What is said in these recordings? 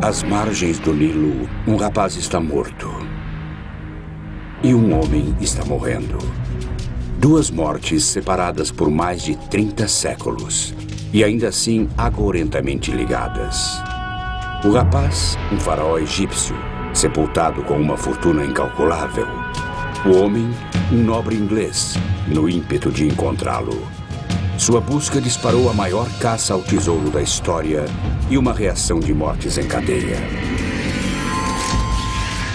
Às margens do Nilo, um rapaz está morto. E um homem está morrendo. Duas mortes separadas por mais de 30 séculos. E ainda assim agourentamente ligadas. O rapaz, um faraó egípcio, sepultado com uma fortuna incalculável. O homem, um nobre inglês, no ímpeto de encontrá-lo. Sua busca disparou a maior caça ao tesouro da história e uma reação de mortes em cadeia.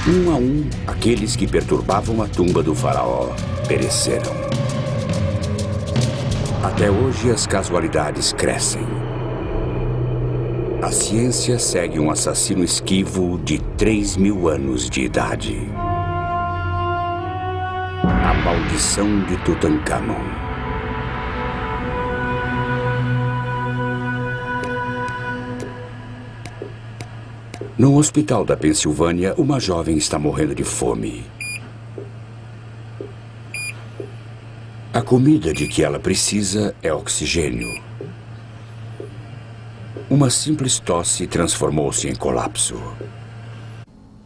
Um a um, aqueles que perturbavam a tumba do faraó pereceram. Até hoje, as casualidades crescem. A ciência segue um assassino esquivo de 3.000 anos de idade. A maldição de Tutancâmon. No hospital da Pensilvânia, uma jovem está morrendo de fome. A comida de que ela precisa é oxigênio. Uma simples tosse transformou-se em colapso.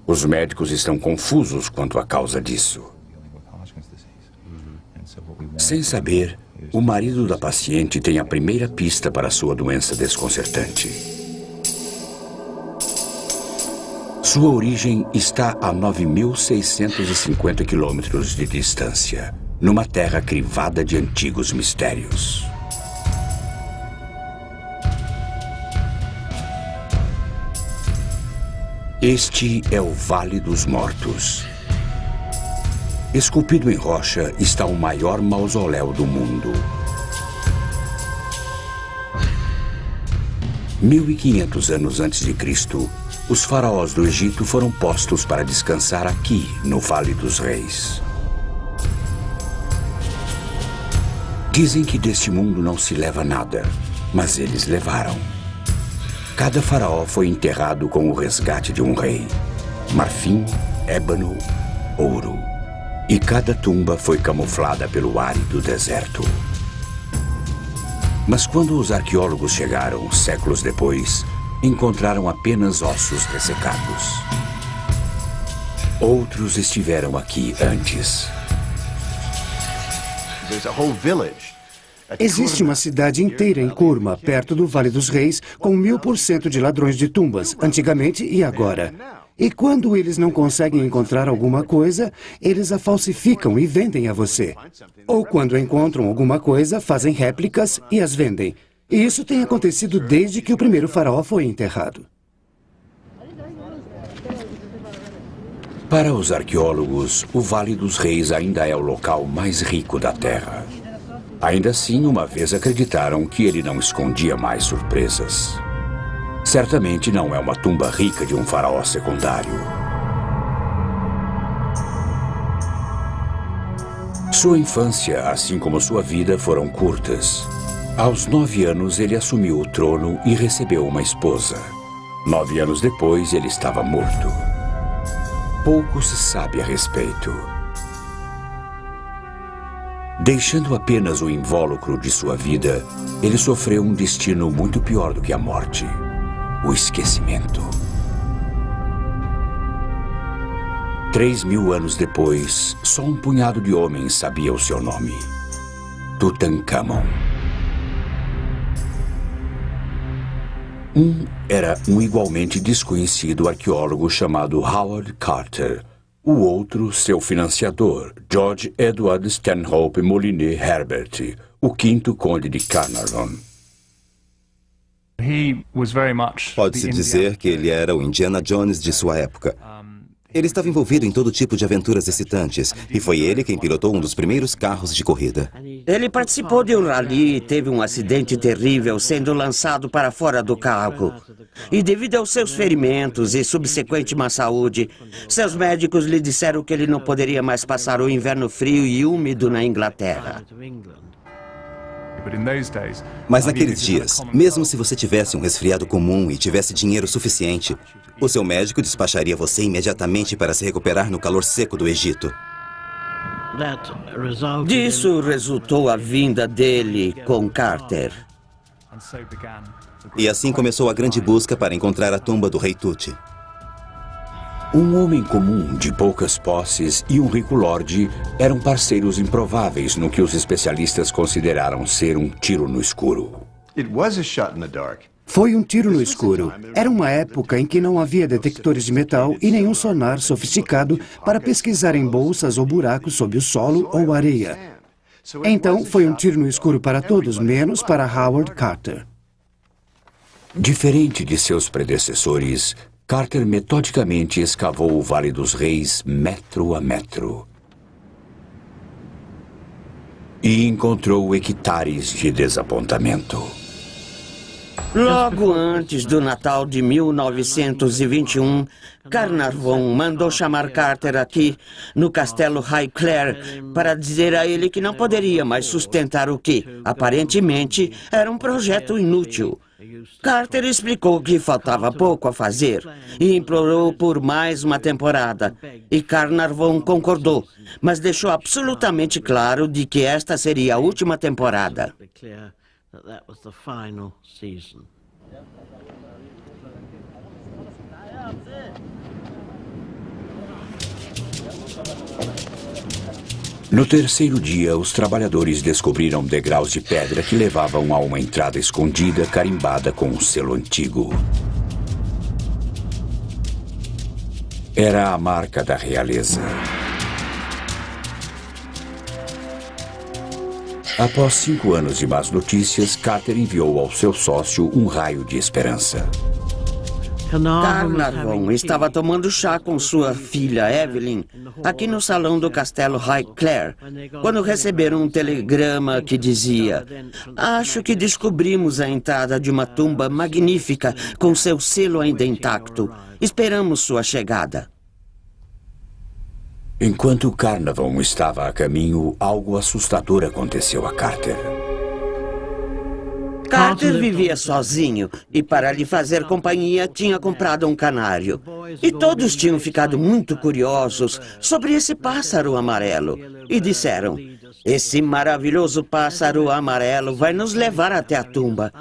Os médicos estão confusos quanto à causa disso. Sem saber, o marido da paciente tem a primeira pista para sua doença desconcertante. Sua origem está a 9.650 quilômetros de distância, numa terra crivada de antigos mistérios. Este é o Vale dos Mortos. Esculpido em rocha está o maior mausoléu do mundo. 1500 anos antes de Cristo, os faraós do Egito foram postos para descansar aqui, no Vale dos Reis. Dizem que deste mundo não se leva nada, mas eles levaram. Cada faraó foi enterrado com o resgate de um rei. Marfim, ébano, ouro. E cada tumba foi camuflada pelo árido deserto. Mas quando os arqueólogos chegaram, séculos depois, encontraram apenas ossos ressecados. Outros estiveram aqui antes. Existe uma cidade inteira em Kurma, perto do Vale dos Reis, com 1000% de ladrões de tumbas, antigamente e agora. E quando eles não conseguem encontrar alguma coisa, eles a falsificam e vendem a você. Ou quando encontram alguma coisa, fazem réplicas e as vendem. E isso tem acontecido desde que o primeiro faraó foi enterrado. Para os arqueólogos, o Vale dos Reis ainda é o local mais rico da Terra. Ainda assim, uma vez acreditaram que ele não escondia mais surpresas. Certamente não é uma tumba rica de um faraó secundário. Sua infância, assim como sua vida, foram curtas. Aos 9 anos, ele assumiu o trono e recebeu uma esposa. 9 anos depois, ele estava morto. Pouco se sabe a respeito. Deixando apenas o invólucro de sua vida, ele sofreu um destino muito pior do que a morte: o esquecimento. 3.000 anos depois, só um punhado de homens sabia o seu nome: Tutancâmon. Era um igualmente desconhecido arqueólogo chamado Howard Carter. O outro, seu financiador, George Edward Stanhope Molyneux Herbert, o quinto conde de Carnarvon. Pode-se dizer que ele era o Indiana Jones de sua época. Ele estava envolvido em todo tipo de aventuras excitantes, e foi ele quem pilotou um dos primeiros carros de corrida. Ele participou de um rally e teve um acidente terrível, sendo lançado para fora do carro. E devido aos seus ferimentos e subsequente má saúde, seus médicos lhe disseram que ele não poderia mais passar o inverno frio e úmido na Inglaterra. Mas naqueles dias, mesmo se você tivesse um resfriado comum e tivesse dinheiro suficiente, o seu médico despacharia você imediatamente para se recuperar no calor seco do Egito. Disso resultou a vinda dele com Carter. E assim começou a grande busca para encontrar a tumba do rei Tut. Um homem comum, de poucas posses, e um rico lorde eram parceiros improváveis no que os especialistas consideraram ser um tiro no escuro. Foi um tiro no escuro. Era uma época em que não havia detectores de metal e nenhum sonar sofisticado para pesquisar em bolsas ou buracos sob o solo ou areia. Então, foi um tiro no escuro para todos, menos para Howard Carter. Diferente de seus predecessores, Carter metodicamente escavou o Vale dos Reis metro a metro. E encontrou hectares de desapontamento. Logo antes do Natal de 1921, Carnarvon mandou chamar Carter aqui, no castelo Highclere, para dizer a ele que não poderia mais sustentar o que, aparentemente, era um projeto inútil. Carter explicou que faltava pouco a fazer e implorou por mais uma temporada. E Carnarvon concordou, mas deixou absolutamente claro de que esta seria a última temporada. No terceiro dia, os trabalhadores descobriram degraus de pedra que levavam a uma entrada escondida carimbada com um selo antigo. Era a marca da realeza. Após 5 anos de más notícias, Carter enviou ao seu sócio um raio de esperança. Carnarvon estava tomando chá com sua filha Evelyn aqui no salão do castelo Highclere, quando receberam um telegrama que dizia: "Acho que descobrimos a entrada de uma tumba magnífica com seu selo ainda intacto. Esperamos sua chegada." Enquanto Carnarvon estava a caminho, algo assustador aconteceu a Carter. Carter vivia sozinho e, para lhe fazer companhia, tinha comprado um canário. E todos tinham ficado muito curiosos sobre esse pássaro amarelo. E disseram: "Esse maravilhoso pássaro amarelo vai nos levar até a tumba."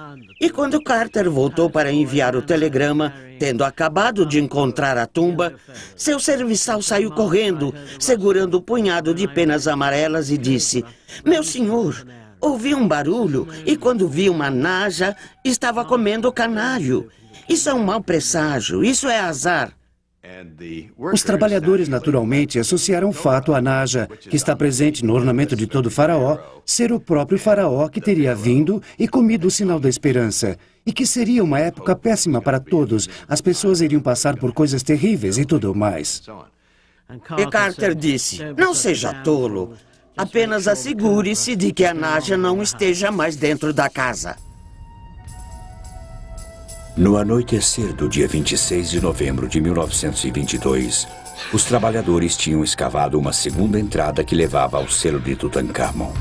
E quando Carter voltou para enviar o telegrama, tendo acabado de encontrar a tumba, seu serviçal saiu correndo, segurando um punhado de penas amarelas e disse: "Meu senhor, ouvi um barulho e quando vi uma naja, estava comendo o canário. Isso é um mau presságio, isso é azar." Os trabalhadores naturalmente associaram o fato à naja, que está presente no ornamento de todo faraó, ser o próprio faraó que teria vindo e comido o sinal da esperança, e que seria uma época péssima para todos, as pessoas iriam passar por coisas terríveis e tudo mais. E Carter disse: "Não seja tolo. Apenas assegure-se de que a naja não esteja mais dentro da casa." No anoitecer do dia 26 de novembro de 1922, os trabalhadores tinham escavado uma segunda entrada que levava ao selo de Tutankhamon.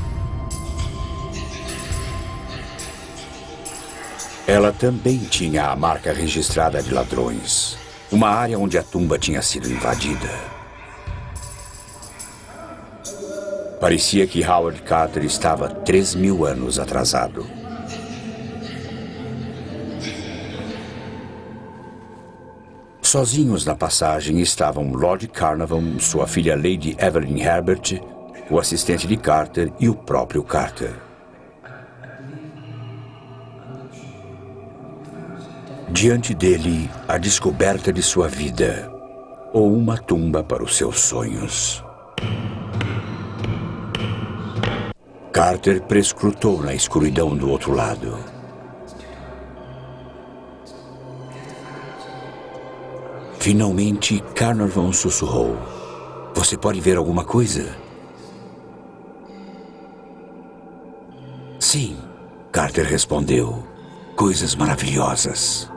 Ela também tinha a marca registrada de ladrões, uma área onde a tumba tinha sido invadida. Parecia que Howard Carter estava 3.000 anos atrasado. Sozinhos na passagem estavam Lord Carnarvon, sua filha Lady Evelyn Herbert, o assistente de Carter e o próprio Carter. Diante dele, a descoberta de sua vida, ou uma tumba para os seus sonhos. Carter prescrutou na escuridão do outro lado. Finalmente, Carnarvon sussurrou: "Você pode ver alguma coisa?" "Sim", Carter respondeu. "Coisas maravilhosas."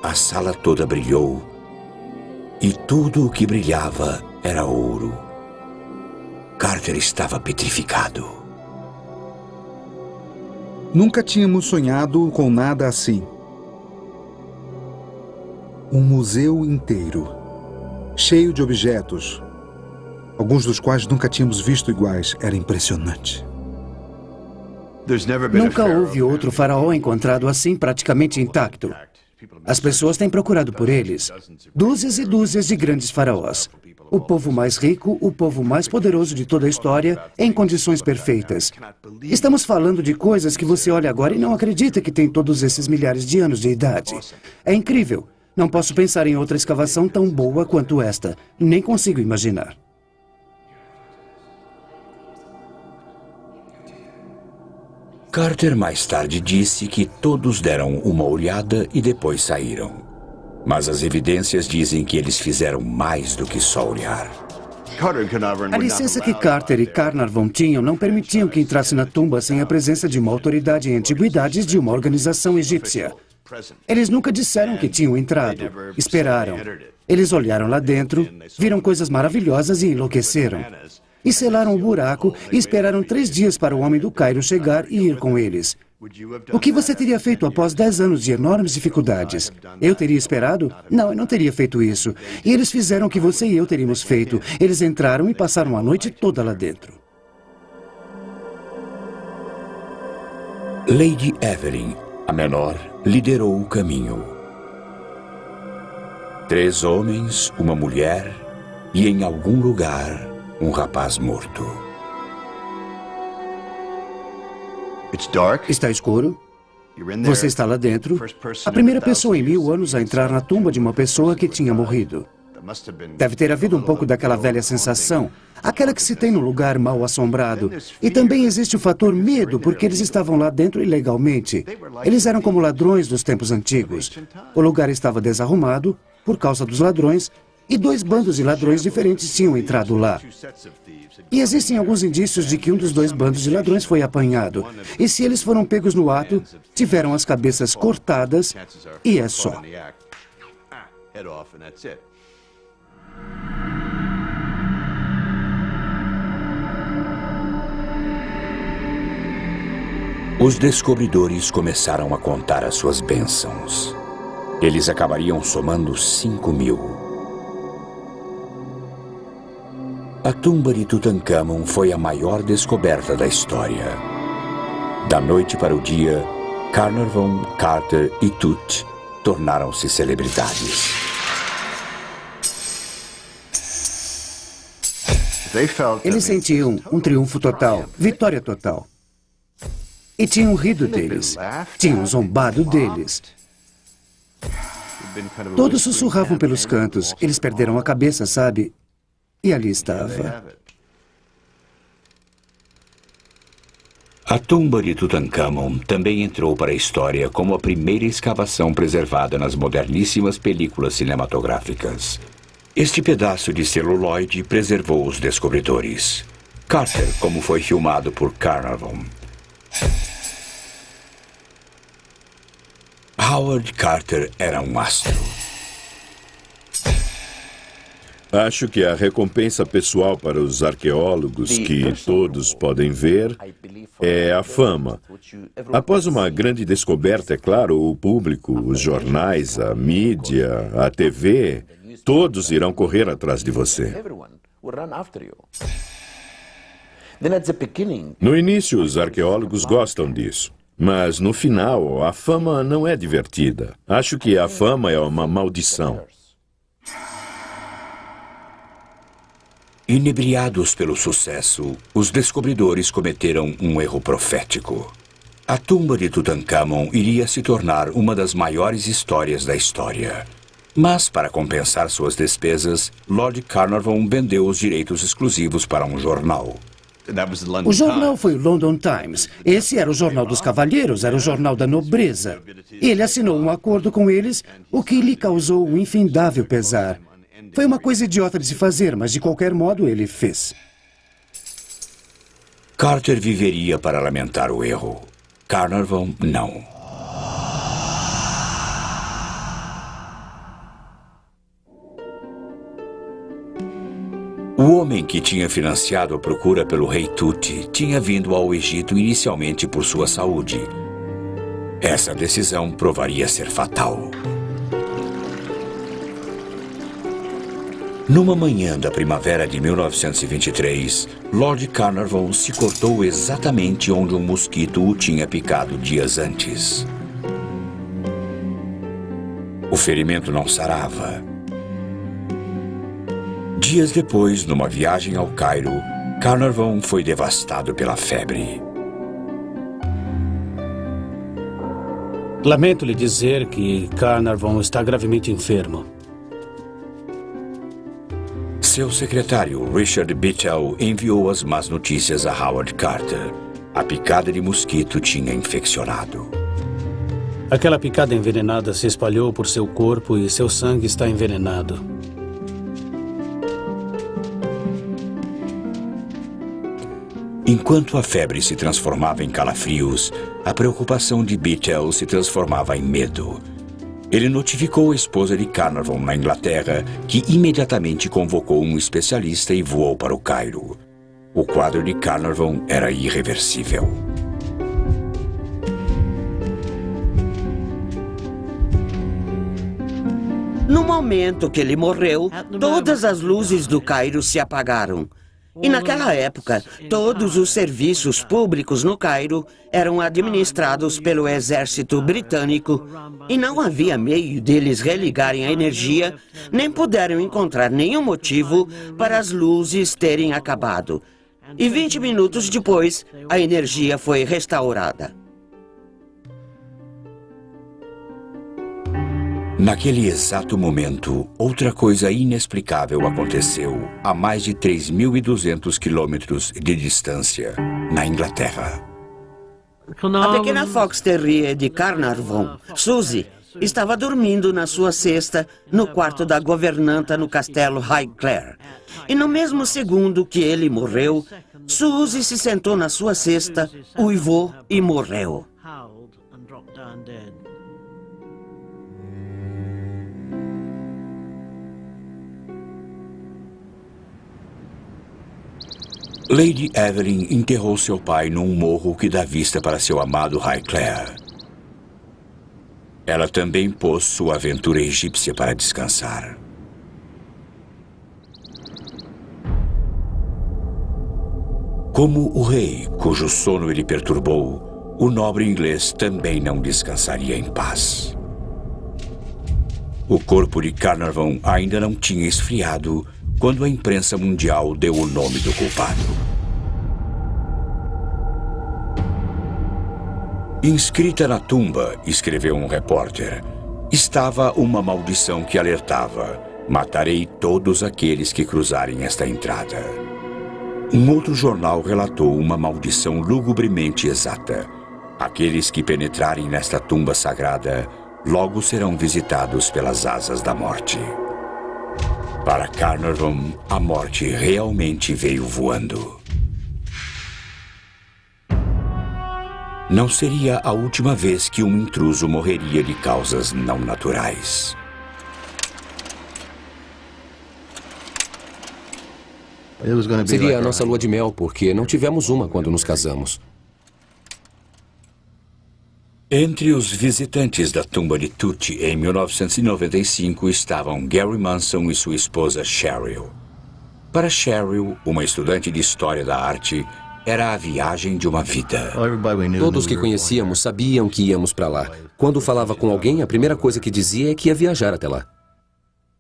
A sala toda brilhou e tudo o que brilhava era ouro. Carter estava petrificado. Nunca tínhamos sonhado com nada assim. Um museu inteiro, cheio de objetos, alguns dos quais nunca tínhamos visto iguais. Era impressionante. Nunca houve outro faraó encontrado assim, praticamente intacto. As pessoas têm procurado por eles. Dúzias e dúzias de grandes faraós. O povo mais rico, o povo mais poderoso de toda a história, em condições perfeitas. Estamos falando de coisas que você olha agora e não acredita que tem todos esses milhares de anos de idade. É incrível. Não posso pensar em outra escavação tão boa quanto esta. Nem consigo imaginar. Carter mais tarde disse que todos deram uma olhada e depois saíram. Mas as evidências dizem que eles fizeram mais do que só olhar. A licença que Carter e Carnarvon tinham não permitiam que entrasse na tumba sem a presença de uma autoridade em antiguidades de uma organização egípcia. Eles nunca disseram que tinham entrado. Esperaram. Eles olharam lá dentro, viram coisas maravilhosas e enlouqueceram. E selaram o buraco e esperaram 3 dias para o homem do Cairo chegar e ir com eles. O que você teria feito após 10 anos de enormes dificuldades? Eu teria esperado? Não, eu não teria feito isso. E eles fizeram o que você e eu teríamos feito. Eles entraram e passaram a noite toda lá dentro. Lady Evelyn, a menor, liderou o caminho. 3 homens, uma mulher e, em algum lugar, um rapaz morto. Está escuro? Você está lá dentro? A primeira pessoa em 1000 anos a entrar na tumba de uma pessoa que tinha morrido. Deve ter havido um pouco daquela velha sensação, aquela que se tem no lugar mal assombrado. E também existe o fator medo, porque eles estavam lá dentro ilegalmente. Eles eram como ladrões dos tempos antigos. O lugar estava desarrumado por causa dos ladrões, e 2 bandos de ladrões diferentes tinham entrado lá. E existem alguns indícios de que um dos 2 bandos de ladrões foi apanhado. E se eles foram pegos no ato, tiveram as cabeças cortadas e é só. Os descobridores começaram a contar as suas bênçãos. Eles acabariam somando 5.000. A tumba de Tutankhamon foi a maior descoberta da história. Da noite para o dia, Carnarvon, Carter e Tut tornaram-se celebridades. Eles sentiam um triunfo total, vitória total. E tinham rido deles, tinham zombado deles. Todos sussurravam pelos cantos, eles perderam a cabeça, sabe? E ali estava. A tumba de Tutankhamon também entrou para a história como a primeira escavação preservada nas moderníssimas películas cinematográficas. Este pedaço de celuloide preservou os descobridores. Carter, como foi filmado por Carnarvon. Howard Carter era um astro. Acho que a recompensa pessoal para os arqueólogos, que todos podem ver, é a fama. Após uma grande descoberta, é claro, o público, os jornais, a mídia, a TV, todos irão correr atrás de você. No início, os arqueólogos gostam disso. Mas no final, a fama não é divertida. Acho que a fama é uma maldição. Inebriados pelo sucesso, os descobridores cometeram um erro profético. A tumba de Tutankhamon iria se tornar uma das maiores histórias da história. Mas, para compensar suas despesas, Lord Carnarvon vendeu os direitos exclusivos para um jornal. O jornal foi o London Times. Esse era o jornal dos cavalheiros, era o jornal da nobreza. Ele assinou um acordo com eles, o que lhe causou um infindável pesar. Foi uma coisa idiota de se fazer, mas de qualquer modo ele fez. Carter viveria para lamentar o erro. Carnarvon, não. O homem que tinha financiado a procura pelo rei Tut tinha vindo ao Egito inicialmente por sua saúde. Essa decisão provaria ser fatal. Numa manhã da primavera de 1923, Lord Carnarvon se cortou exatamente onde um mosquito o tinha picado dias antes. O ferimento não sarava. Dias depois, numa viagem ao Cairo, Carnarvon foi devastado pela febre. Lamento lhe dizer que Carnarvon está gravemente enfermo. Seu secretário, Richard Bittell, enviou as más notícias a Howard Carter. A picada de mosquito tinha infeccionado. Aquela picada envenenada se espalhou por seu corpo e seu sangue está envenenado. Enquanto a febre se transformava em calafrios, a preocupação de Bittell se transformava em medo. Ele notificou a esposa de Carnarvon na Inglaterra, que imediatamente convocou um especialista e voou para o Cairo. O quadro de Carnarvon era irreversível. No momento que ele morreu, todas as luzes do Cairo se apagaram. E naquela época, todos os serviços públicos no Cairo eram administrados pelo exército britânico e não havia meio deles religarem a energia, nem puderam encontrar nenhum motivo para as luzes terem acabado. E 20 minutos depois, a energia foi restaurada. Naquele exato momento, outra coisa inexplicável aconteceu a mais de 3.200 quilômetros de distância, na Inglaterra. A pequena Fox Terrier de Carnarvon, Suzy, estava dormindo na sua cesta no quarto da governanta no castelo Highclere. E no mesmo segundo que ele morreu, Suzy se sentou na sua cesta, uivou e morreu. Lady Evelyn enterrou seu pai num morro que dá vista para seu amado Highclere. Ela também pôs sua aventura egípcia para descansar. Como o rei, cujo sono ele perturbou, o nobre inglês também não descansaria em paz. O corpo de Carnarvon ainda não tinha esfriado quando a imprensa mundial deu o nome do culpado. Inscrita na tumba, escreveu um repórter, estava uma maldição que alertava: matarei todos aqueles que cruzarem esta entrada. Um outro jornal relatou uma maldição lugubremente exata: aqueles que penetrarem nesta tumba sagrada logo serão visitados pelas asas da morte. Para Carnarvon, a morte realmente veio voando. Não seria a última vez que um intruso morreria de causas não naturais. Seria a nossa lua de mel, porque não tivemos uma quando nos casamos. Entre os visitantes da tumba de Tut em 1995 estavam Gary Manson e sua esposa Cheryl. Para Cheryl, uma estudante de História da Arte, era a viagem de uma vida. Todos que conhecíamos sabiam que íamos para lá. Quando falava com alguém, a primeira coisa que dizia é que ia viajar até lá.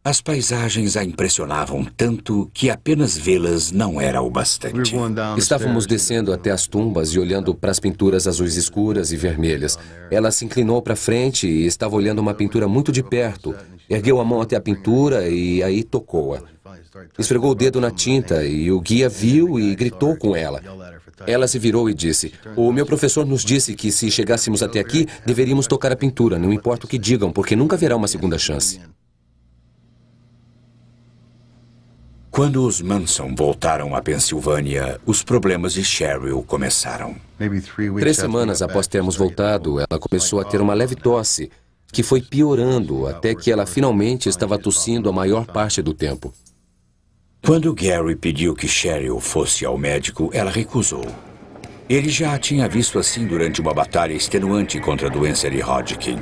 As paisagens a impressionavam tanto que apenas vê-las não era o bastante. Estávamos descendo até as tumbas e olhando para as pinturas azuis escuras e vermelhas. Ela se inclinou para frente e estava olhando uma pintura muito de perto. Ergueu a mão até a pintura e aí tocou-a. Esfregou o dedo na tinta e o guia viu e gritou com ela. Ela se virou e disse: "O meu professor nos disse que se chegássemos até aqui, deveríamos tocar a pintura, não importa o que digam, porque nunca haverá uma segunda chance." Quando os Manson voltaram à Pensilvânia, os problemas de Cheryl começaram. 3 semanas após termos voltado, ela começou a ter uma leve tosse, que foi piorando até que ela finalmente estava tossindo a maior parte do tempo. Quando Gary pediu que Cheryl fosse ao médico, ela recusou. Ele já a tinha visto assim durante uma batalha extenuante contra a doença de Hodgkin.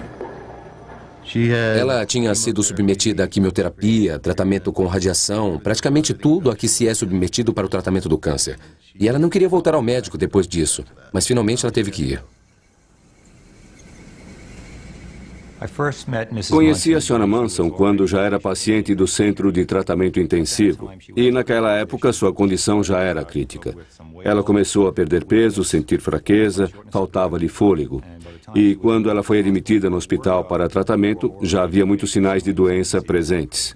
Ela tinha sido submetida a quimioterapia, tratamento com radiação, praticamente tudo a que se é submetido para o tratamento do câncer. E ela não queria voltar ao médico depois disso, mas finalmente ela teve que ir. Conheci a Sra. Manson quando já era paciente do centro de tratamento intensivo. E naquela época sua condição já era crítica. Ela começou a perder peso, sentir fraqueza, faltava-lhe fôlego. E quando ela foi admitida no hospital para tratamento, já havia muitos sinais de doença presentes.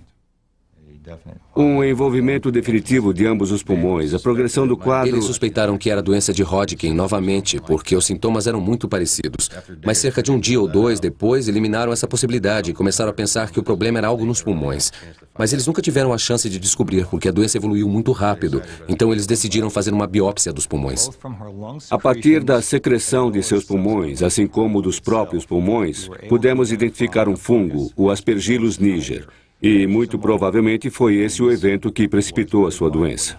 Um envolvimento definitivo de ambos os pulmões, a progressão do quadro... Eles suspeitaram que era doença de Hodgkin novamente, porque os sintomas eram muito parecidos. Mas cerca de um dia ou dois depois, eliminaram essa possibilidade e começaram a pensar que o problema era algo nos pulmões. Mas eles nunca tiveram a chance de descobrir, porque a doença evoluiu muito rápido. Então eles decidiram fazer uma biópsia dos pulmões. A partir da secreção de seus pulmões, assim como dos próprios pulmões, pudemos identificar um fungo, o Aspergillus niger. E, muito provavelmente, foi esse o evento que precipitou a sua doença.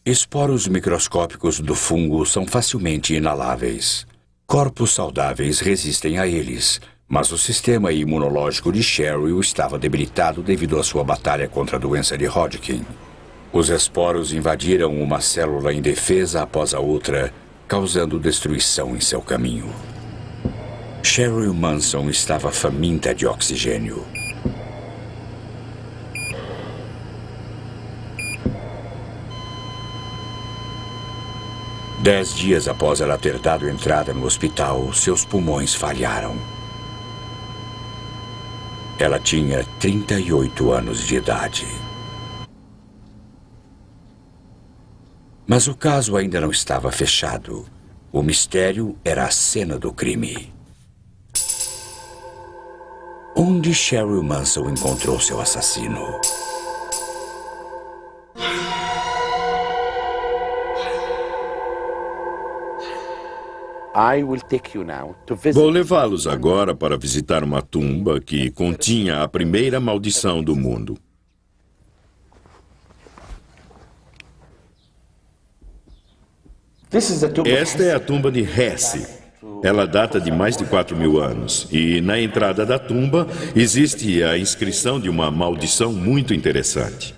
Esporos microscópicos do fungo são facilmente inaláveis. Corpos saudáveis resistem a eles, mas o sistema imunológico de Cheryl estava debilitado devido à sua batalha contra a doença de Hodgkin. Os esporos invadiram uma célula indefesa após a outra, causando destruição em seu caminho. Cheryl Manson estava faminta de oxigênio. Dez dias após ela ter dado entrada no hospital, seus pulmões falharam. Ela tinha 38 anos de idade. Mas o caso ainda não estava fechado. O mistério era a cena do crime. Onde Cheryl Manson encontrou seu assassino? Vou levá-los agora para visitar uma tumba que continha a primeira maldição do mundo. Esta é a tumba de Hesse. Ela data de mais de 4.000 anos e na entrada da tumba existe a inscrição de uma maldição muito interessante.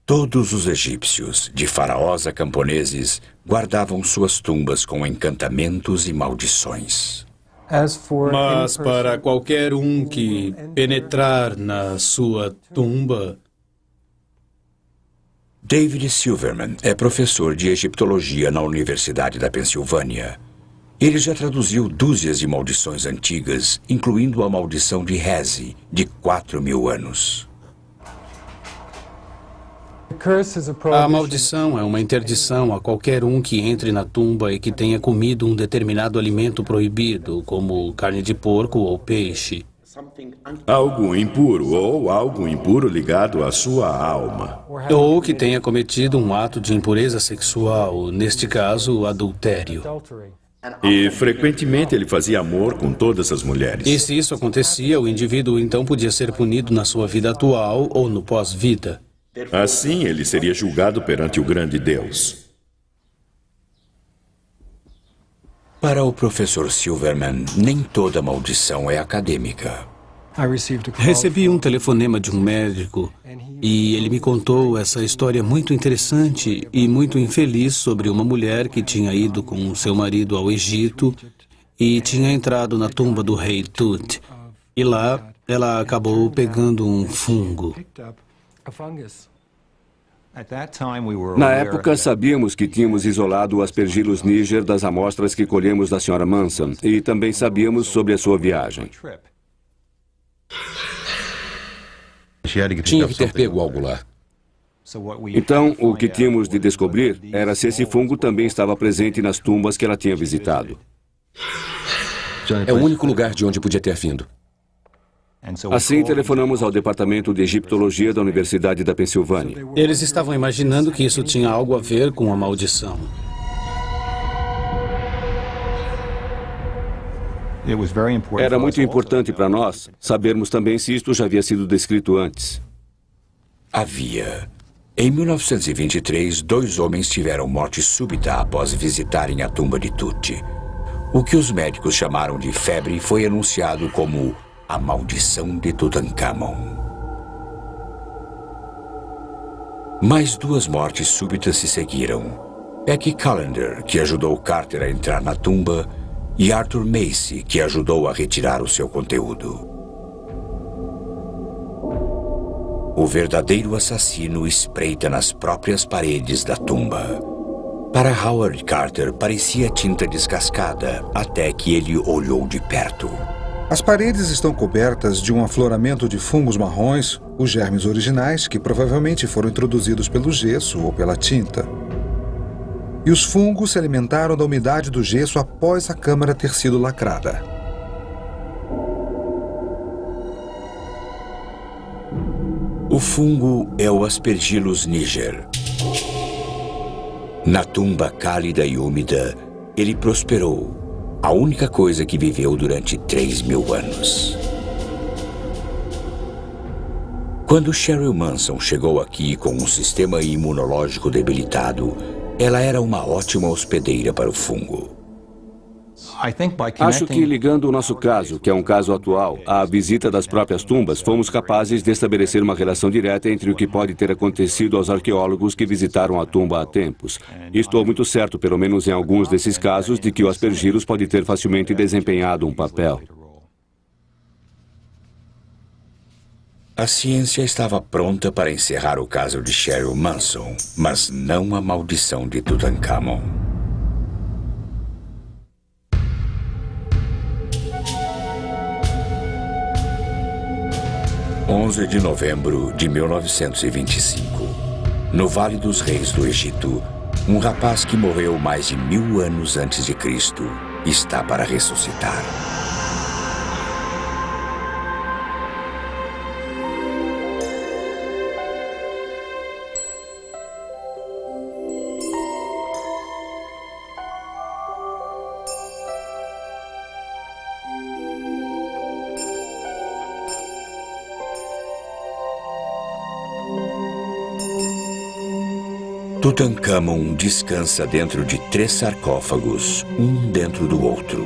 Todos os egípcios, de faraós a camponeses, guardavam suas tumbas com encantamentos e maldições. Mas para qualquer um que penetrar na sua tumba... David Silverman é professor de egiptologia na Universidade da Pensilvânia. Ele já traduziu dúzias de maldições antigas, incluindo a maldição de Hesse, de 4.000 anos. A maldição é uma interdição a qualquer um que entre na tumba e que tenha comido um determinado alimento proibido, como carne de porco ou peixe. Algo impuro ou algo impuro ligado à sua alma. Ou que tenha cometido um ato de impureza sexual, neste caso, adultério. E frequentemente ele fazia amor com todas as mulheres. E se isso acontecia, o indivíduo então podia ser punido na sua vida atual ou no pós-vida. Assim, ele seria julgado perante o grande Deus. Para o professor Silverman, nem toda maldição é acadêmica. Recebi um telefonema de um médico e ele me contou essa história muito interessante e muito infeliz sobre uma mulher que tinha ido com seu marido ao Egito e tinha entrado na tumba do rei Tut. E lá ela acabou pegando um fungo. Na época, sabíamos que tínhamos isolado o Aspergillus niger das amostras que colhemos da Sra. Manson e também sabíamos sobre a sua viagem. Tinha que ter pego algo lá. Então, o que tínhamos de descobrir era se esse fungo também estava presente nas tumbas que ela tinha visitado. É o único lugar de onde podia ter vindo. Assim, telefonamos ao Departamento de Egiptologia da Universidade da Pensilvânia. Eles estavam imaginando que isso tinha algo a ver com a maldição. Era muito importante para nós sabermos também se isto já havia sido descrito antes. Havia. Em 1923, 2 homens tiveram morte súbita após visitarem a tumba de Tut. O que os médicos chamaram de febre foi anunciado como a maldição de Tutankhamon. Mais 2 mortes súbitas se seguiram. Becky Callender, que ajudou Carter a entrar na tumba, e Arthur Macy, que ajudou a retirar o seu conteúdo. O verdadeiro assassino espreita nas próprias paredes da tumba. Para Howard Carter, parecia tinta descascada, até que ele olhou de perto. As paredes estão cobertas de um afloramento de fungos marrons, os germes originais que provavelmente foram introduzidos pelo gesso ou pela tinta. E os fungos se alimentaram da umidade do gesso após a câmara ter sido lacrada. O fungo é o Aspergillus niger. Na tumba cálida e úmida, ele prosperou, a única coisa que viveu durante 3.000 anos. Quando Cheryl Manson chegou aqui com um sistema imunológico debilitado, ela era uma ótima hospedeira para o fungo. Acho que ligando o nosso caso, que é um caso atual, à visita das próprias tumbas, fomos capazes de estabelecer uma relação direta entre o que pode ter acontecido aos arqueólogos que visitaram a tumba há tempos. E estou muito certo, pelo menos em alguns desses casos, de que o Aspergillus pode ter facilmente desempenhado um papel. A ciência estava pronta para encerrar o caso de Cheryl Manson, mas não a maldição de Tutankhamon. – 11 de novembro de 1925. No Vale dos Reis do Egito, um rapaz que morreu mais de 1000 anos antes de Cristo está para ressuscitar. Tutankhamon descansa dentro de 3 sarcófagos, um dentro do outro.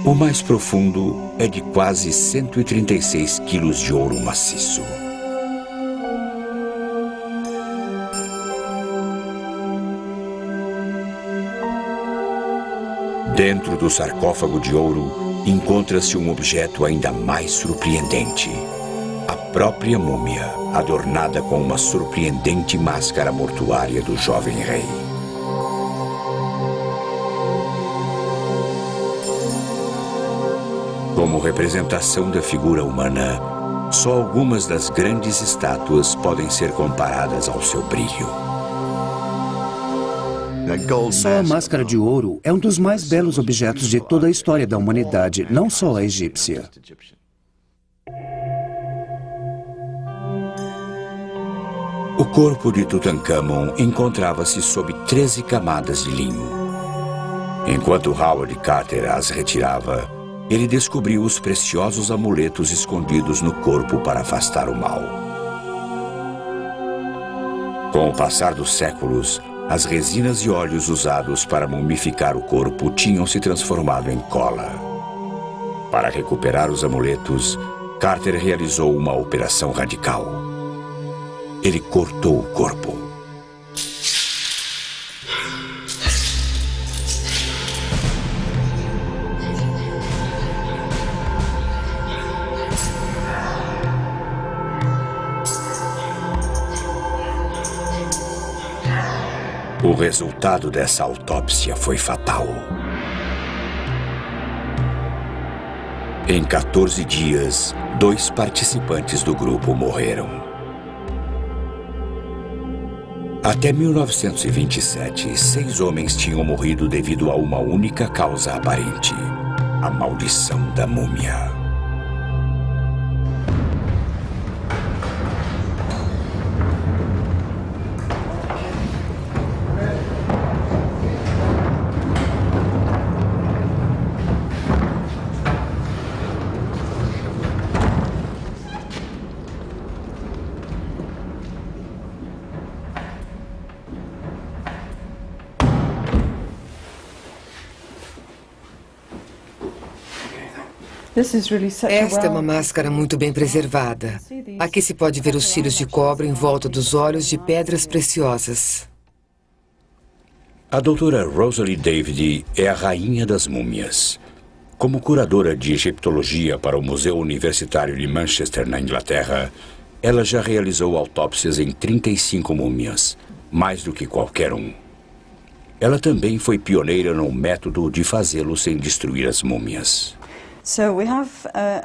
O mais profundo é de quase 136 quilos de ouro maciço. Dentro do sarcófago de ouro, encontra-se um objeto ainda mais surpreendente. A própria múmia, adornada com uma surpreendente máscara mortuária do jovem rei. Como representação da figura humana, só algumas das grandes estátuas podem ser comparadas ao seu brilho. Só a máscara de ouro é um dos mais belos objetos de toda a história da humanidade, não só a egípcia. O corpo de Tutankhamon encontrava-se sob 13 camadas de linho. Enquanto Howard Carter as retirava, ele descobriu os preciosos amuletos escondidos no corpo para afastar o mal. Com o passar dos séculos, as resinas e óleos usados para mumificar o corpo tinham se transformado em cola. Para recuperar os amuletos, Carter realizou uma operação radical. Ele cortou o corpo. O resultado dessa autópsia foi fatal. Em 14 dias, 2 participantes do grupo morreram. Até 1927, 6 homens tinham morrido devido a uma única causa aparente: a maldição da múmia. Esta é uma máscara muito bem preservada. Aqui se pode ver os fios de cobre em volta dos olhos de pedras preciosas. A doutora Rosalie David é a rainha das múmias. Como curadora de egiptologia para o Museu Universitário de Manchester, na Inglaterra, ela já realizou autópsias em 35 múmias, mais do que qualquer um. Ela também foi pioneira no método de fazê-lo sem destruir as múmias.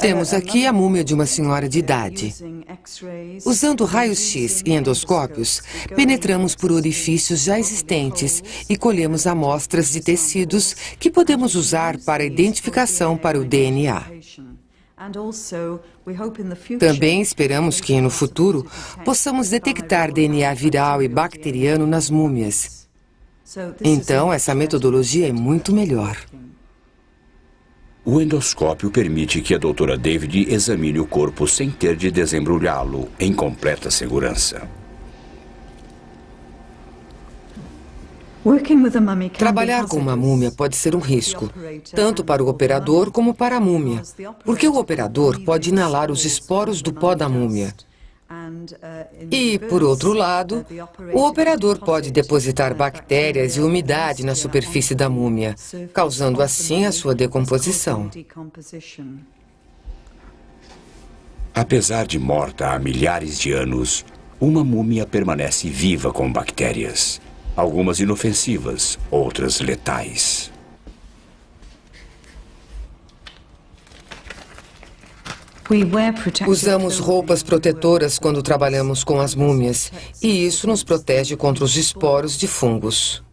Temos aqui a múmia de uma senhora de idade. Usando raios-x e endoscópios, penetramos por orifícios já existentes e colhemos amostras de tecidos que podemos usar para identificação para o DNA. Também esperamos que, no futuro, possamos detectar DNA viral e bacteriano nas múmias. Então, essa metodologia é muito melhor. O endoscópio permite que a doutora David examine o corpo sem ter de desembrulhá-lo, em completa segurança. Trabalhar com uma múmia pode ser um risco, tanto para o operador como para a múmia, porque o operador pode inalar os esporos do pó da múmia. E, por outro lado, o operador pode depositar bactérias e umidade na superfície da múmia, causando assim a sua decomposição. Apesar de morta há milhares de anos, uma múmia permanece viva com bactérias. Algumas inofensivas, outras letais. Usamos roupas protetoras quando trabalhamos com as múmias, e isso nos protege contra os esporos de fungos.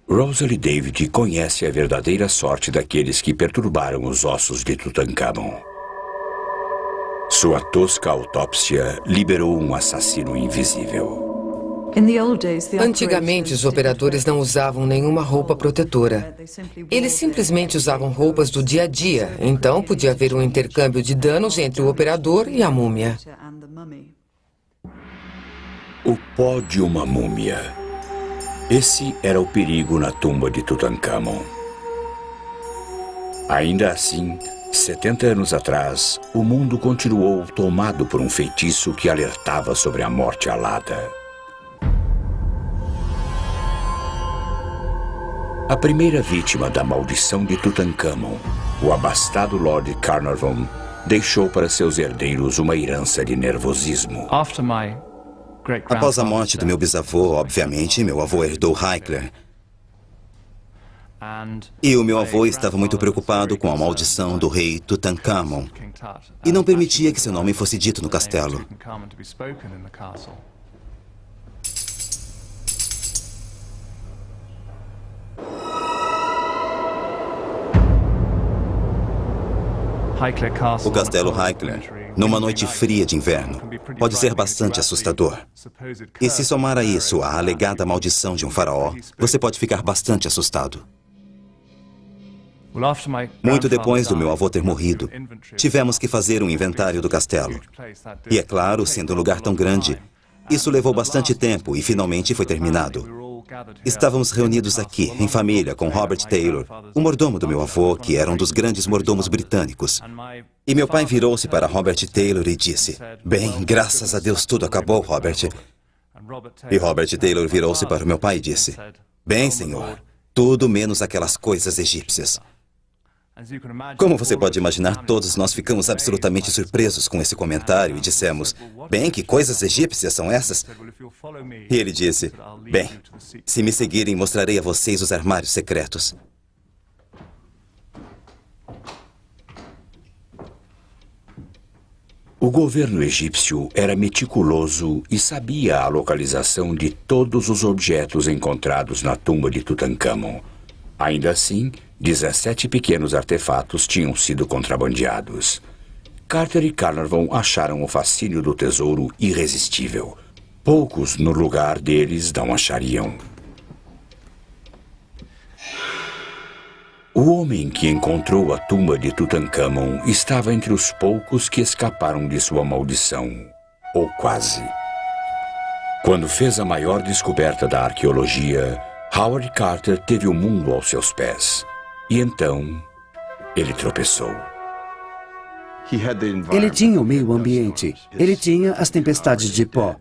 Rosalie David conhece a verdadeira sorte daqueles que perturbaram os ossos de Tutankhamon. Sua tosca autópsia liberou um assassino invisível. Antigamente, os operadores não usavam nenhuma roupa protetora. Eles simplesmente usavam roupas do dia a dia, então podia haver um intercâmbio de danos entre o operador e a múmia. O pó de uma múmia. Esse era o perigo na tumba de Tutankhamon. Ainda assim, 70 anos atrás, o mundo continuou tomado por um feitiço que alertava sobre a morte alada. A primeira vítima da maldição de Tutankhamon, o abastado Lord Carnarvon, deixou para seus herdeiros uma herança de nervosismo. Após a morte do meu bisavô, obviamente, meu avô herdou Hickler. E o meu avô estava muito preocupado com a maldição do rei Tutankhamon e não permitia que seu nome fosse dito no castelo. O castelo Hickler, numa noite fria de inverno, pode ser bastante assustador. E se somar a isso a alegada maldição de um faraó, você pode ficar bastante assustado. Muito depois do meu avô ter morrido, tivemos que fazer um inventário do castelo. E é claro, sendo um lugar tão grande, isso levou bastante tempo e finalmente foi terminado. Estávamos reunidos aqui, em família, com Robert Taylor, o mordomo do meu avô, que era um dos grandes mordomos britânicos. E meu pai virou-se para Robert Taylor e disse: "Bem, graças a Deus tudo acabou, Robert." E Robert Taylor virou-se para o meu pai e disse: "Bem, senhor, tudo menos aquelas coisas egípcias." Como você pode imaginar, todos nós ficamos absolutamente surpresos com esse comentário e dissemos: "Bem, que coisas egípcias são essas?" E ele disse: "Bem, se me seguirem, mostrarei a vocês os armários secretos." O governo egípcio era meticuloso e sabia a localização de todos os objetos encontrados na tumba de Tutankhamon. Ainda assim, 17 pequenos artefatos tinham sido contrabandeados. Carter e Carnarvon acharam o fascínio do tesouro irresistível. Poucos no lugar deles não achariam. O homem que encontrou a tumba de Tutankhamon estava entre os poucos que escaparam de sua maldição, ou quase. Quando fez a maior descoberta da arqueologia, Howard Carter teve o mundo aos seus pés. E então, ele tropeçou. Ele tinha o meio ambiente. Ele tinha as tempestades de pó.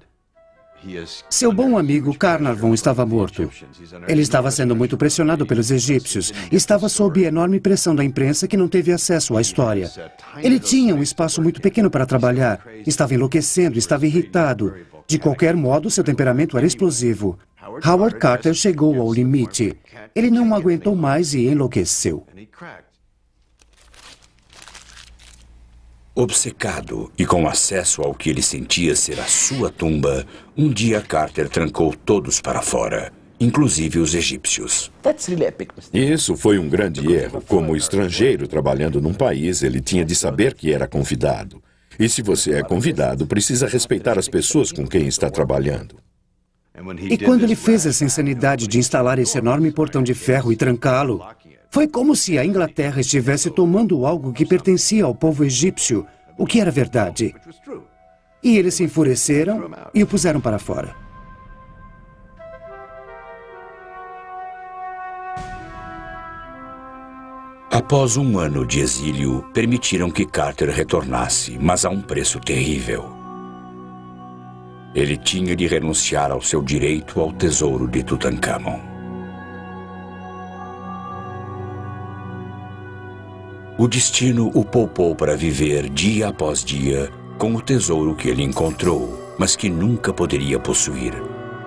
Seu bom amigo Carnarvon estava morto. Ele estava sendo muito pressionado pelos egípcios. Estava sob enorme pressão da imprensa que não teve acesso à história. Ele tinha um espaço muito pequeno para trabalhar. Estava enlouquecendo, estava irritado. De qualquer modo, seu temperamento era explosivo. Howard Carter chegou ao limite. Ele não aguentou mais e enlouqueceu. Obcecado e com acesso ao que ele sentia ser a sua tumba, um dia Carter trancou todos para fora, inclusive os egípcios. Isso foi um grande erro. Como estrangeiro trabalhando num país, ele tinha de saber que era convidado. E se você é convidado, precisa respeitar as pessoas com quem está trabalhando. E quando ele fez essa insanidade de instalar esse enorme portão de ferro e trancá-lo, foi como se a Inglaterra estivesse tomando algo que pertencia ao povo egípcio, o que era verdade. E eles se enfureceram e o puseram para fora. Após um ano de exílio, permitiram que Carter retornasse, mas a um preço terrível. Ele tinha de renunciar ao seu direito ao tesouro de Tutankhamon. O destino o poupou para viver dia após dia com o tesouro que ele encontrou, mas que nunca poderia possuir.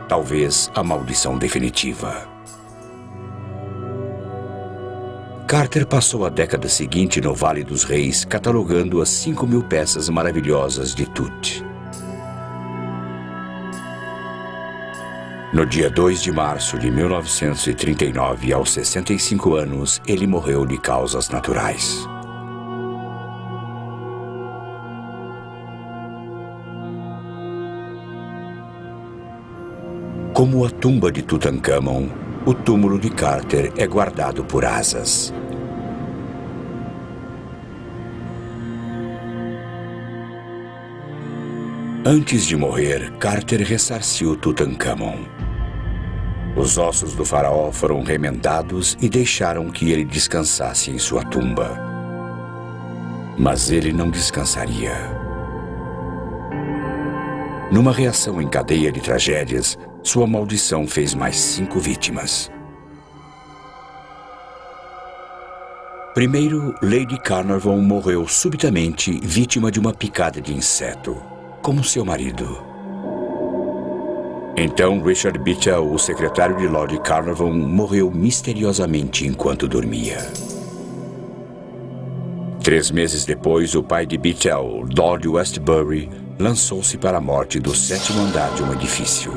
Talvez a maldição definitiva. Carter passou a década seguinte no Vale dos Reis catalogando as 5.000 peças maravilhosas de Tut. No dia 2 de março de 1939, aos 65 anos, ele morreu de causas naturais. Como a tumba de Tutankhamon, o túmulo de Carter é guardado por asas. Antes de morrer, Carter ressarciu Tutankhamon. Os ossos do faraó foram remendados e deixaram que ele descansasse em sua tumba. Mas ele não descansaria. Numa reação em cadeia de tragédias, sua maldição fez mais 5 vítimas. Primeiro, Lady Carnarvon morreu subitamente vítima de uma picada de inseto, como seu marido. Então, Richard Beetle, o secretário de Lord Carnarvon, morreu misteriosamente enquanto dormia. 3 meses depois, o pai de Beetle, Lord Westbury, lançou-se para a morte do 7º andar de um edifício.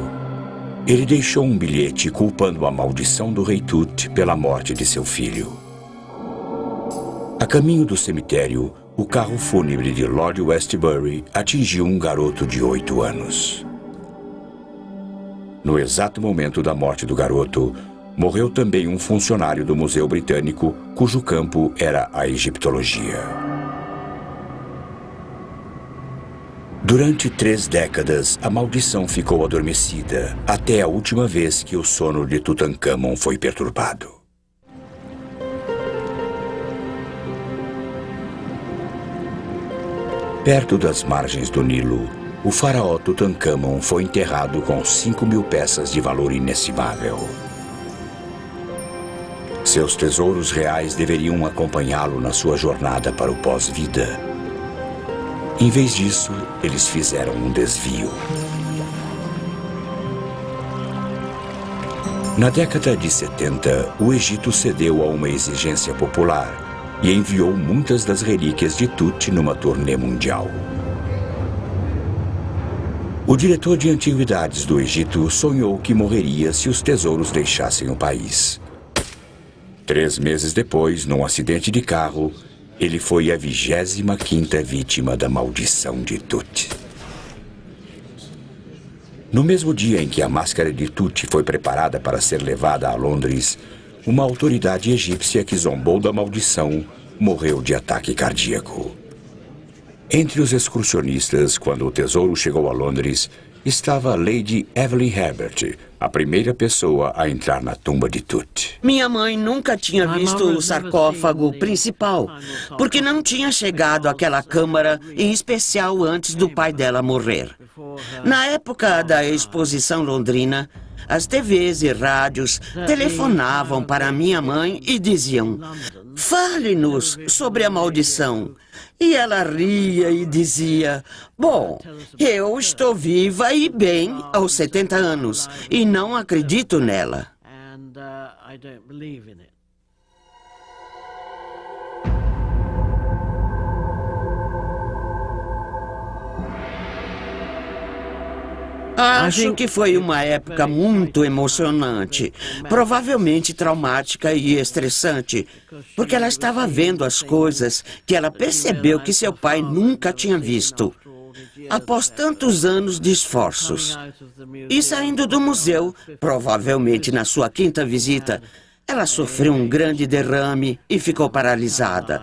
Ele deixou um bilhete culpando a maldição do rei Tut pela morte de seu filho. A caminho do cemitério, o carro fúnebre de Lord Westbury atingiu um garoto de 8 anos. No exato momento da morte do garoto, morreu também um funcionário do Museu Britânico, cujo campo era a egiptologia. Durante 3 décadas, a maldição ficou adormecida, até a última vez que o sono de Tutankhamon foi perturbado. Perto das margens do Nilo, o faraó Tutankhamon foi enterrado com 5.000 peças de valor inestimável. Seus tesouros reais deveriam acompanhá-lo na sua jornada para o pós-vida. Em vez disso, eles fizeram um desvio. Na década de 70, o Egito cedeu a uma exigência popular e enviou muitas das relíquias de Tut numa turnê mundial. O diretor de antiguidades do Egito sonhou que morreria se os tesouros deixassem o país. 3 meses depois, num acidente de carro, ele foi a 25ª vítima da maldição de Tut. No mesmo dia em que a máscara de Tut foi preparada para ser levada a Londres, uma autoridade egípcia que zombou da maldição morreu de ataque cardíaco. Entre os excursionistas, quando o tesouro chegou a Londres, estava Lady Evelyn Herbert, a primeira pessoa a entrar na tumba de Tut. Minha mãe nunca tinha visto o sarcófago principal, porque não tinha chegado àquela câmara em especial antes do pai dela morrer. Na época da exposição londrina, as TVs e rádios telefonavam para minha mãe e diziam: "Fale-nos sobre a maldição." E ela ria e dizia: "Bom, eu estou viva e bem aos 70 anos e não acredito nela." Acho que foi uma época muito emocionante, provavelmente traumática e estressante, porque ela estava vendo as coisas que ela percebeu que seu pai nunca tinha visto, após tantos anos de esforços. E saindo do museu, provavelmente na sua 5ª visita, ela sofreu um grande derrame e ficou paralisada.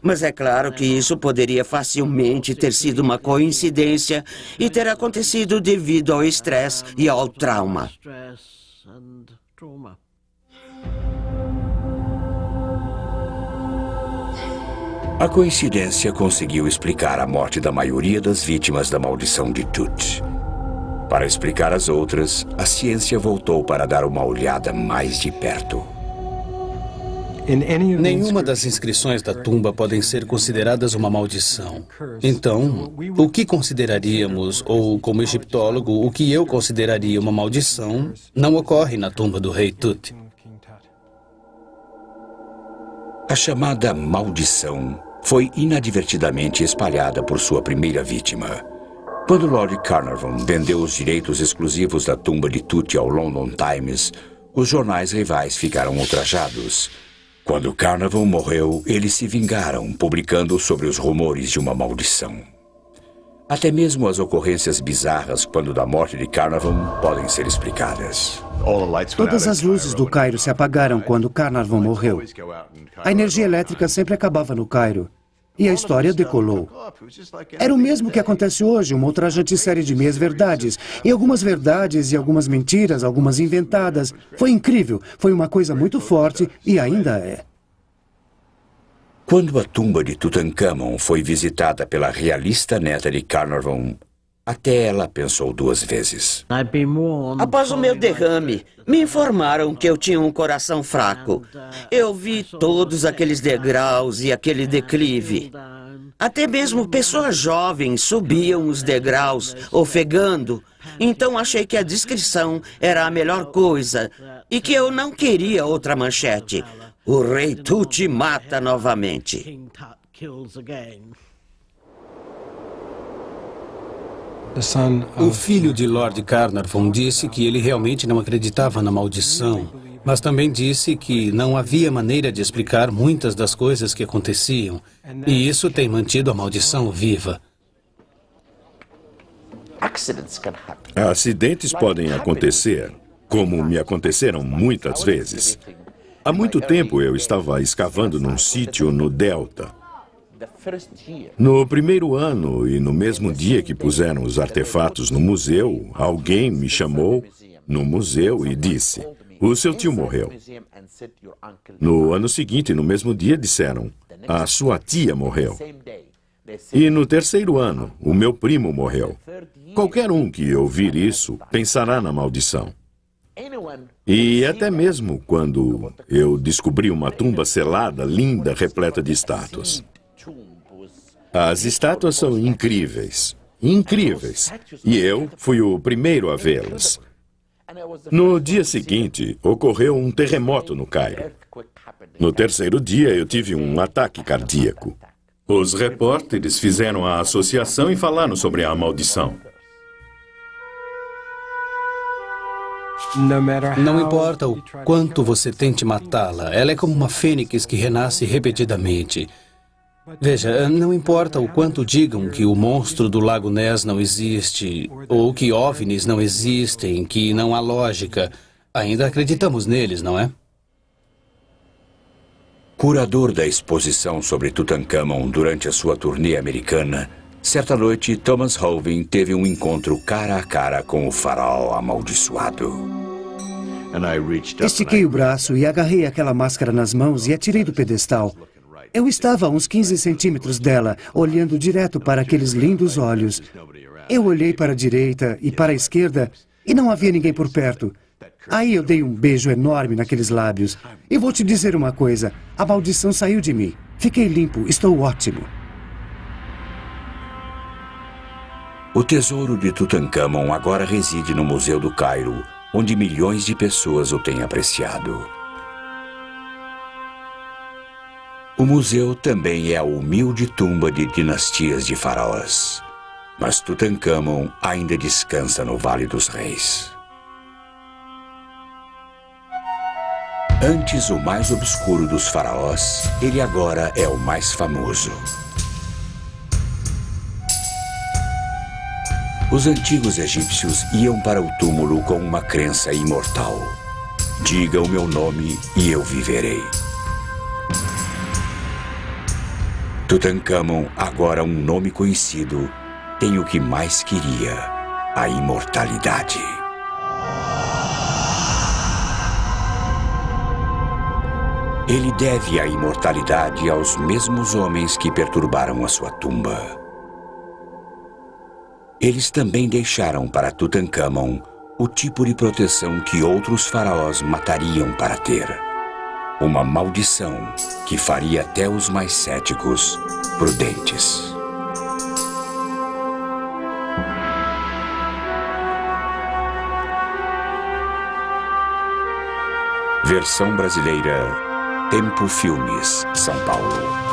Mas é claro que isso poderia facilmente ter sido uma coincidência e ter acontecido devido ao estresse e ao trauma. A coincidência conseguiu explicar a morte da maioria das vítimas da maldição de Tut. Para explicar as outras, a ciência voltou para dar uma olhada mais de perto. Nenhuma das inscrições da tumba podem ser consideradas uma maldição. Então, o que consideraríamos, ou como egiptólogo, o que eu consideraria uma maldição, não ocorre na tumba do rei Tut. A chamada maldição foi inadvertidamente espalhada por sua primeira vítima. Quando Lord Carnarvon vendeu os direitos exclusivos da tumba de Tut ao London Times, os jornais rivais ficaram ultrajados. Quando Carnarvon morreu, eles se vingaram, publicando sobre os rumores de uma maldição. Até mesmo as ocorrências bizarras quando da morte de Carnarvon podem ser explicadas. Todas as luzes do Cairo se apagaram quando Carnarvon morreu. A energia elétrica sempre acabava no Cairo. E a história decolou. Era o mesmo que acontece hoje, uma ultrajante série de meias-verdades. E algumas verdades e algumas mentiras, algumas inventadas. Foi incrível, foi uma coisa muito forte e ainda é. Quando a tumba de Tutankhamon foi visitada pela realista neta de Carnarvon, até ela pensou 2 vezes. Após o meu derrame, me informaram que eu tinha um coração fraco. Eu vi todos aqueles degraus e aquele declive. Até mesmo pessoas jovens subiam os degraus, ofegando. Então achei que a descrição era a melhor coisa e que eu não queria outra manchete. O rei Tut mata novamente. O filho de Lord Carnarvon disse que ele realmente não acreditava na maldição, mas também disse que não havia maneira de explicar muitas das coisas que aconteciam, e isso tem mantido a maldição viva. Acidentes podem acontecer, como me aconteceram muitas vezes. Há muito tempo eu estava escavando num sítio no Delta. No primeiro ano e no mesmo dia que puseram os artefatos no museu, alguém me chamou no museu e disse: "O seu tio morreu." No ano seguinte, no mesmo dia, disseram: "A sua tia morreu." E no terceiro ano, o meu primo morreu. Qualquer um que ouvir isso pensará na maldição. E até mesmo quando eu descobri uma tumba selada, linda, repleta de estátuas. As estátuas são incríveis, incríveis. E eu fui o primeiro a vê-las. No dia seguinte, ocorreu um terremoto no Cairo. No terceiro dia, eu tive um ataque cardíaco. Os repórteres fizeram a associação e falaram sobre a maldição. Não importa o quanto você tente matá-la, ela é como uma fênix que renasce repetidamente. Veja, não importa o quanto digam que o monstro do Lago Ness não existe, ou que OVNIs não existem, que não há lógica, ainda acreditamos neles, não é? Curador da exposição sobre Tutankhamon durante a sua turnê americana, Certa noite, Thomas Hoven teve um encontro cara a cara com o faraó amaldiçoado. Estiquei o braço e agarrei aquela máscara nas mãos e atirei do pedestal. Eu estava a uns 15 centímetros dela, olhando direto para aqueles lindos olhos. Eu olhei para a direita e para a esquerda e não havia ninguém por perto. Aí eu dei um beijo enorme naqueles lábios. E vou te dizer uma coisa, a maldição saiu de mim. Fiquei limpo, estou ótimo. O tesouro de Tutancâmon agora reside no Museu do Cairo, onde milhões de pessoas o têm apreciado. O museu também é a humilde tumba de dinastias de faraós. Mas Tutancâmon ainda descansa no Vale dos Reis. Antes o mais obscuro dos faraós, ele agora é o mais famoso. Os antigos egípcios iam para o túmulo com uma crença imortal. Diga o meu nome e eu viverei. Tutancâmon, agora um nome conhecido, tem o que mais queria, a imortalidade. Ele deve a imortalidade aos mesmos homens que perturbaram a sua tumba. Eles também deixaram para Tutancâmon o tipo de proteção que outros faraós matariam para ter. Uma maldição que faria até os mais céticos prudentes. Versão brasileira, Tempo Filmes, São Paulo.